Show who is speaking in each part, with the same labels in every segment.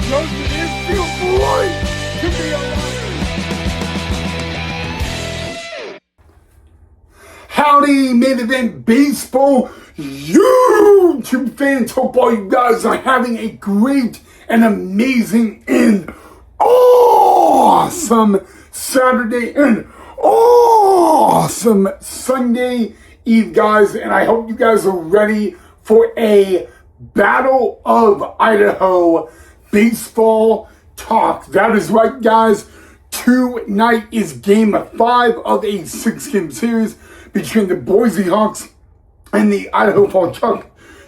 Speaker 1: Doesn't it feel great to be alive? Howdy, main event baseball YouTube fans. Hope all you guys are having a great and amazing and awesome Saturday and awesome Sunday Eve, guys. And I hope you guys are ready for a Battle of Idaho baseball talk. That is right, guys. Tonight is game 5 of a 6-game series between the Boise Hawks and the Idaho Falls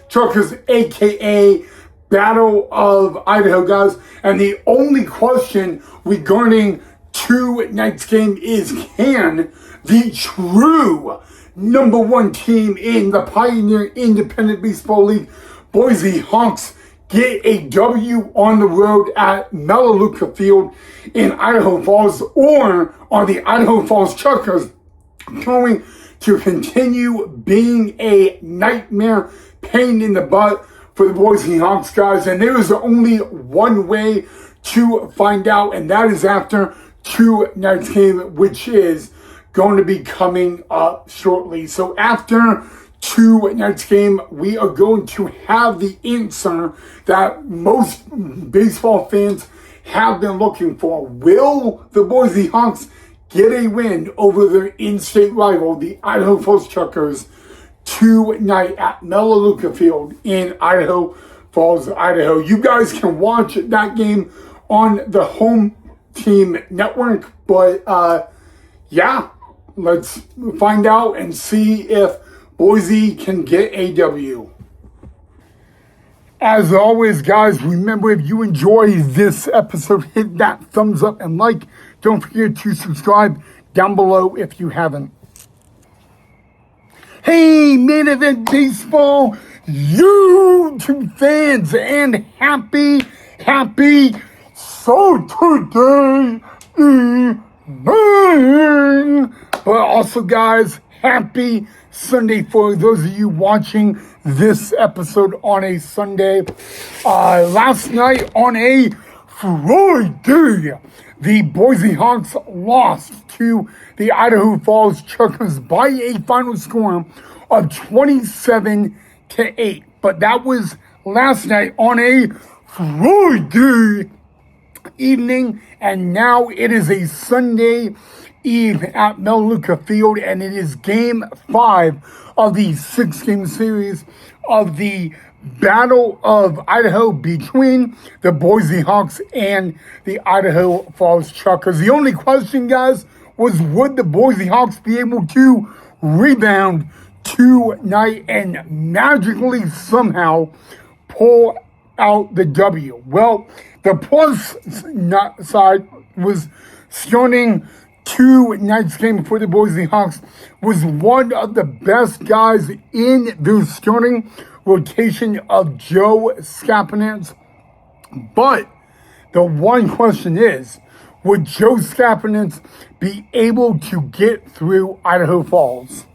Speaker 1: Truckers, aka Battle of Idaho, guys. And the only question regarding tonight's game is, can the true number 1 team in the Pioneer Independent Baseball League, Boise Hawks, get a W on the road at Melaleuca Field in Idaho Falls, or are the Idaho Falls Truckers going to continue being a nightmare pain in the butt for the Boise Hawks, guys? And there is only one way to find out, and that is after tonight's game, which is going to be coming up shortly. So after tonight's game, we are going to have the answer that most baseball fans have been looking for. Will the Boise Hawks get a win over their in-state rival, the Idaho Falls Truckers, tonight at Melaleuca Field in Idaho Falls, Idaho? You guys can watch that game on the Home Team Network, but yeah, let's find out and see if Boise can get a W. As always, guys, remember, if you enjoy this episode, hit that thumbs up and like. Don't forget to subscribe down below if you haven't. Hey, main event baseball YouTube fans, and happy Saturday evening. But also, guys, happy Sunday for those of you watching this episode on a Sunday. Last night on a Friday, the Boise Hawks lost to the Idaho Falls Truckers by a final score of 27-8. But that was last night on a Friday evening, and now it is a Sunday Eve at Melaleuca Field, and it is game 5 of the 6-game series of the Battle of Idaho between the Boise Hawks and the Idaho Falls Truckers. The only question, guys, was, would the Boise Hawks be able to rebound tonight and magically somehow pull out the W? Well, the plus side was starting tonight's game for the Boise Hawks was one of the best guys in the starting rotation of Joe Skapanets. But the one question is, would Joe Skapanets be able to get through Idaho Falls?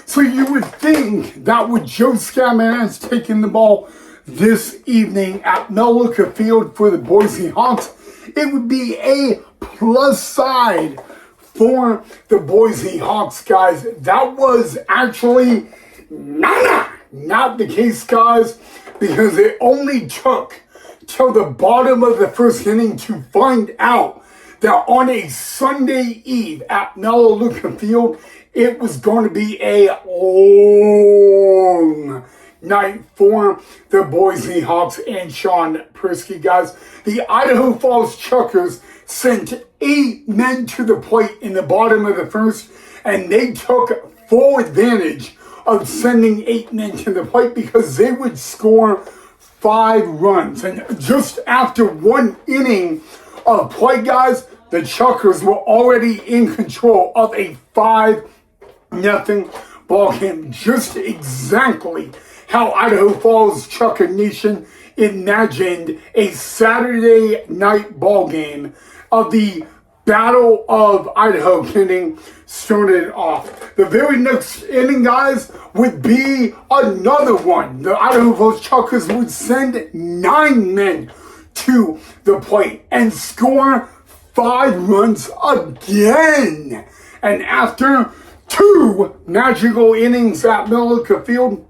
Speaker 1: So you would think that with Joe Skapanets taking the ball this evening at Melaleuca Field for the Boise Hawks, it would be a plus side for the Boise Hawks, guys. That was actually not the case, guys, because it only took till the bottom of the first inning to find out that on a Sunday Eve at Melaleuca Field, it was going to be a long night for the Boise Hawks and Sean Prisky, guys. The Idaho Falls Truckers sent 8 men to the plate in the bottom of the first, and they took full advantage of sending 8 men to the plate because they would score 5 runs. And just after 1 inning of play, guys, the Truckers were already in control of a 5-0 ball game. Just exactly how Idaho Falls Trucker Nation imagined a Saturday night ball game of the Battle of Idaho inning started off. The very next inning, guys, would be another one. The Idaho Falls Chuckers would send 9 men to the plate and score 5 runs again. And after 2 magical innings at Millica Field,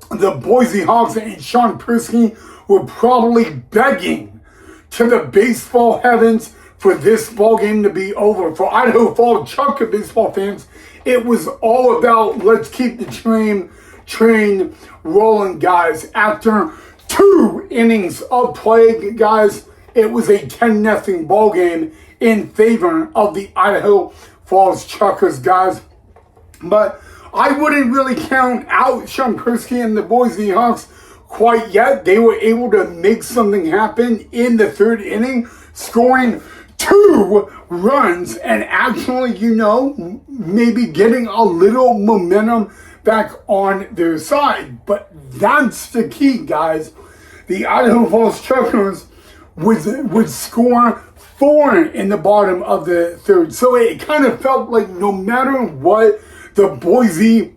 Speaker 1: the Boise Hawks and Sean Persky were probably begging to the baseball heavens for this ball game to be over. For Idaho Falls Chucker baseball fans, it was all about let's keep the train rolling, guys. After 2 innings of play, guys, it was a 10-0 ball game in favor of the Idaho Falls Chuckers, guys. But I wouldn't really count out Sean Persky and the Boise Hawks quite yet. They were able to make something happen in the 3rd inning, scoring 2 runs and actually, maybe getting a little momentum back on their side. But that's the key, guys. The Idaho Falls Chuckers would score 4 in the bottom of the 3rd. So it kind of felt like no matter what the Boise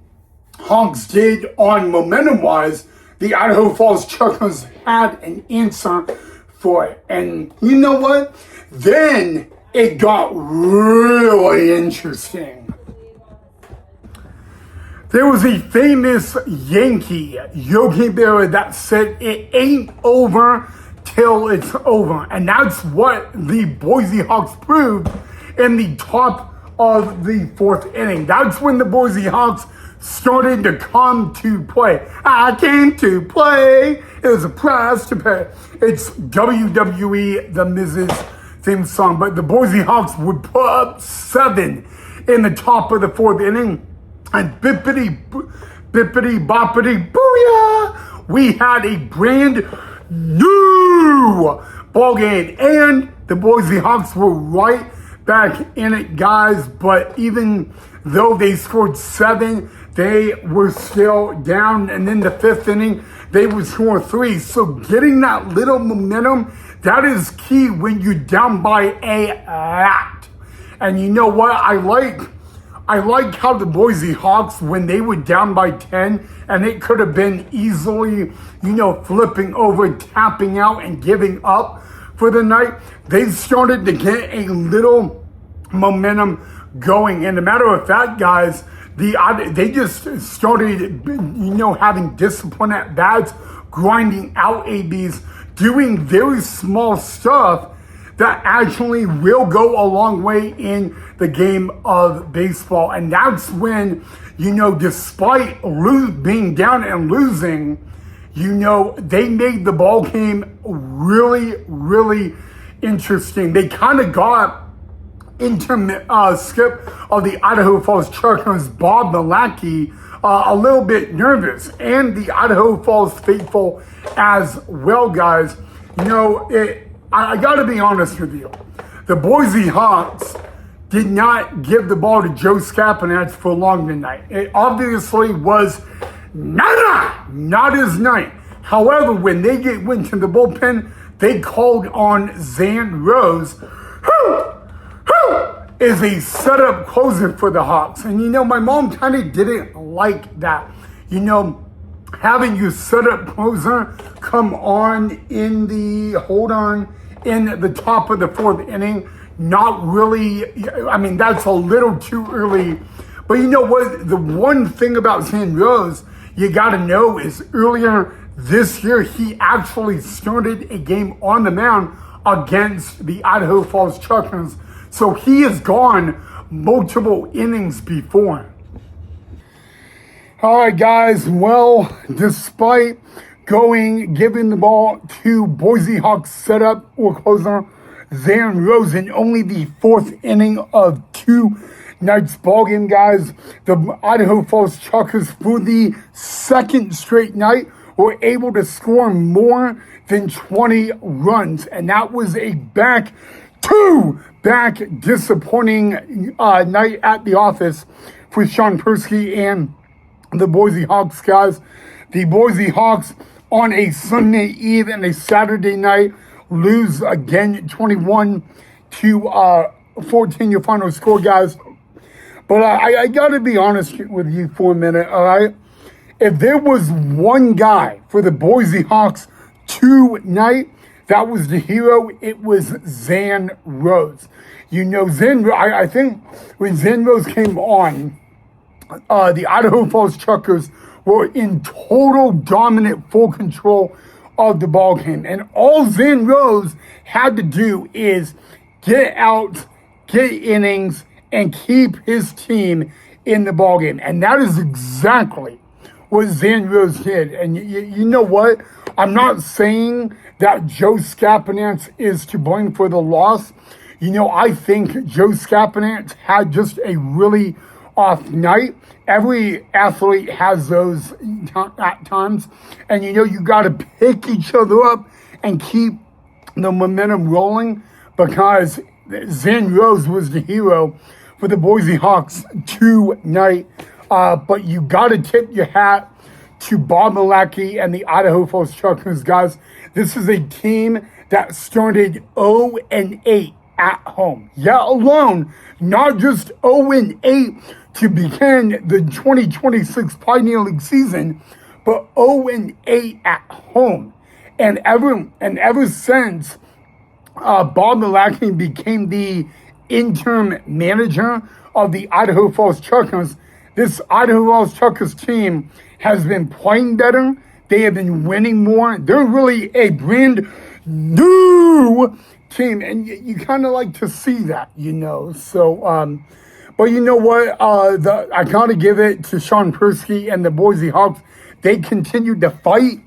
Speaker 1: Hawks did on momentum-wise, the Idaho Falls Chuckers had an answer for it. And you know what? Then it got really interesting. There was a famous Yankee, Yogi Berra, that said it ain't over till it's over. And that's what the Boise Hawks proved in the top of the 4th inning. That's when the Boise Hawks started to come to play. I came to play. It was a price to pay. It's WWE, the Miz's theme song. But the Boise Hawks would put up 7 in the top of the 4th inning. And bippity boppity booyah, we had a brand new ball game. And the Boise Hawks were right back in it, guys. But even though they scored 7, they were still down. And then the 5th inning, they would score 3. So getting that little momentum, that is key when you're down by a lot. And you know what? I like how the Boise Hawks, when they were down by 10, and it could have been easily, flipping over, tapping out, and giving up for the night, they started to get a little momentum going. And a matter of fact, guys, they just started, having discipline at bats, grinding out ABs, doing very small stuff that actually will go a long way in the game of baseball. And that's when, despite being down and losing, they made the ball game really, really interesting. They kind of got into skip of the Idaho Falls Chuckers, Bob Malacki, a little bit nervous, and the Idaho Falls faithful as well, guys. I got to be honest with you. The Boise Hawks did not give the ball to Joe Skapanats for long tonight. It obviously was not his night. However, when they went to the bullpen, they called on Zan Rose, who is a setup closer for the Hawks. And my mom kind of didn't like that. Having your setup closer come on in the top of the 4th inning, not really, that's a little too early. But you know what? The one thing about Zan Rose you got to know is earlier this year, he actually started a game on the mound against the Idaho Falls Chuckers. So he has gone multiple innings before. All right, guys. Well, despite giving the ball to Boise Hawks setup or closer, Zan Rose in only the 4th inning of 2 nights ballgame, guys, the Idaho Falls Chuckers for the 2nd straight night were able to score more than 20 runs. And that was a back disappointing night at the office for Sean Persky and the Boise Hawks, guys. The Boise Hawks on a Sunday Eve and a Saturday night lose again 21-11. 14 your final score, guys. But I got to be honest with you for a minute, all right? If there was one guy for the Boise Hawks tonight that was the hero, it was Zan Rose. You know, I think when Zan Rose came on, the Idaho Falls Truckers were in total dominant, full control of the ball game. And all Zan Rose had to do is get out, get innings, and keep his team in the ball game. And that is exactly what Zan Rose did. And you know what? I'm not saying that Joe Skapanance is to blame for the loss. You know, I think Joe Skapanance had just a really off night. Every athlete has those at times. And you know, you got to pick each other up and keep the momentum rolling, because Zan Rose was the hero for the Boise Hawks tonight. But you got to tip your hat to Bob Milacki and the Idaho Falls Truckers, guys. This is a team that started 0-8 at home. Yeah, alone, not just 0-8 to begin the 2026 Pioneer League season, but 0-8 at home. And ever since Bob Milacki became the interim manager of the Idaho Falls Truckers, this Idaho Falls Truckers team has been playing better. They have been winning more. They're really a brand new team, and you kind of like to see that, you know. So, but you know what? I got to give it to Sean Persky and the Boise Hawks. They continued to fight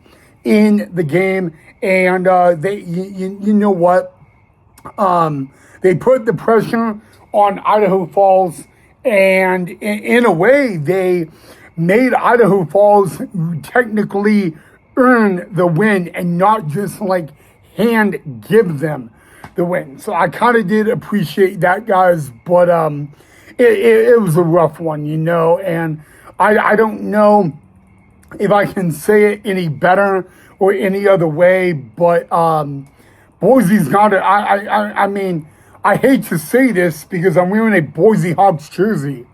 Speaker 1: in the game, and you know what? They put the pressure on Idaho Falls, and in a way, they made Idaho Falls technically earn the win and not just like hand give them the win. So I kind of did appreciate that, guys, but it was a rough one, you know, and I don't know if I can say it any better or any other way, but Boise's got it. I mean, I hate to say this because I'm wearing a Boise Hawks jersey,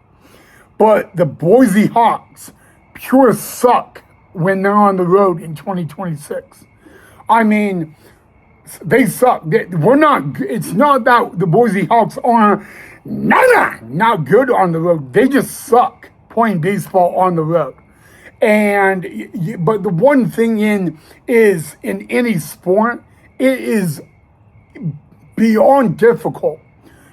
Speaker 1: but the Boise Hawks pure suck when they're on the road in 2026. I mean, they suck. We're not. It's not that the Boise Hawks are not good on the road. They just suck playing baseball on the road. But the one thing is in any sport, it is beyond difficult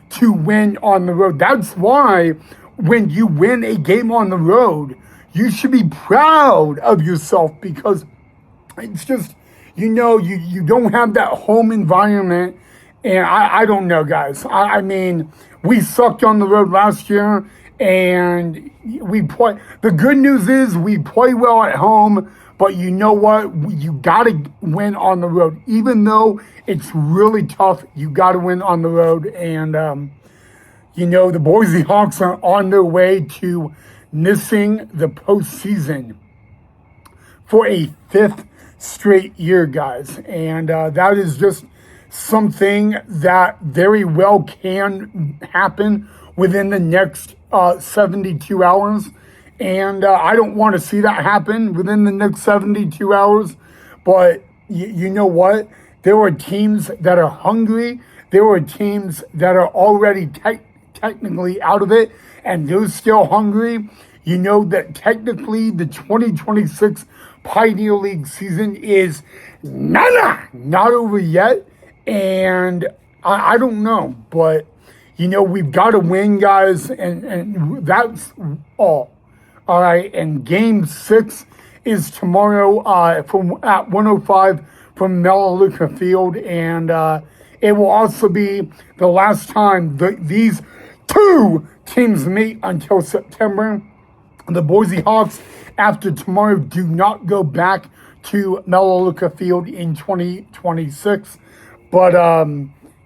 Speaker 1: to win on the road. That's why when you win a game on the road, you should be proud of yourself, because it's just, you know, you don't have that home environment. And I don't know, guys. I mean, we sucked on the road last year, and we play. The good news is we play well at home, but you know what? You got to win on the road. Even though it's really tough, you got to win on the road. And, you know, the Boise Hawks are on their way to missing the postseason for a 5th straight year, guys. And that is just something that very well can happen within the next 72 hours. And I don't want to see that happen within the next 72 hours. But you know what? There are teams that are hungry. There are teams that are already technically out of it, and they're still hungry. You know that technically the 2026 Pioneer League season is not over yet. And I don't know, but, you know, we've got to win, guys, and that's all. All right, and Game 6 is tomorrow at 1:05 from Melaleuca Field, and it will also be the last time these two teams meet until September. The Boise Hawks, after tomorrow, do not go back to Melaleuca Field in 2026. But,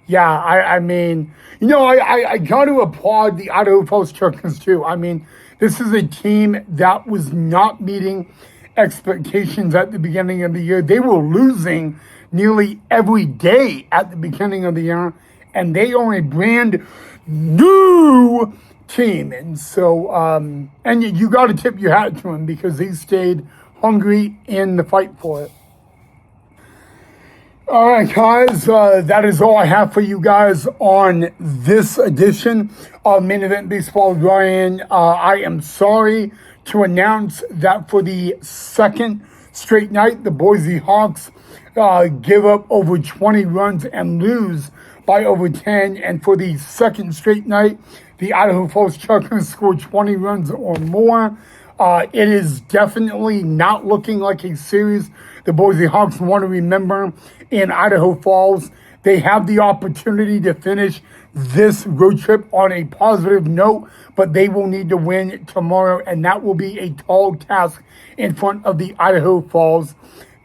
Speaker 1: yeah, I mean, you know, I got to applaud the Idaho Falls Truckers, too. I mean, this is a team that was not meeting expectations at the beginning of the year. They were losing nearly every day at the beginning of the year. and they are a brand new team. And so, and you got to tip your hat to them because they stayed hungry in the fight for it. All right, guys, that is all I have for you guys on this edition of Main Event Baseball. Ryan, I am sorry to announce that for the second straight night, the Boise Hawks give up over 20 runs and lose by over 10. And for the second straight night, the Idaho Falls Chuckers scored 20 runs or more. It is definitely not looking like a series the Boise Hawks want to remember in Idaho Falls. They have the opportunity to finish this road trip on a positive note, but they will need to win tomorrow, and that will be a tall task in front of the Idaho Falls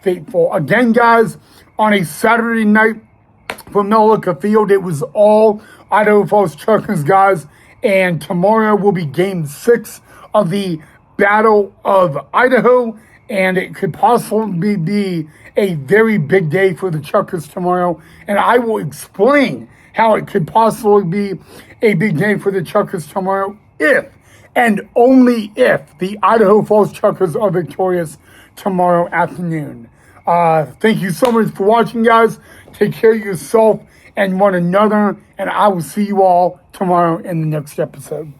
Speaker 1: faithful. Again, guys, on a Saturday night from Millica Field, it was all Idaho Falls Chuckers, guys, and tomorrow will be Game 6 of the Battle of Idaho, and it could possibly be a very big day for the Chuckers tomorrow, and I will explain how it could possibly be a big day for the Chuckers tomorrow if, and only if, the Idaho Falls Chuckers are victorious tomorrow afternoon. Thank you so much for watching, guys. Take care of yourself and one another, and I will see you all tomorrow in the next episode.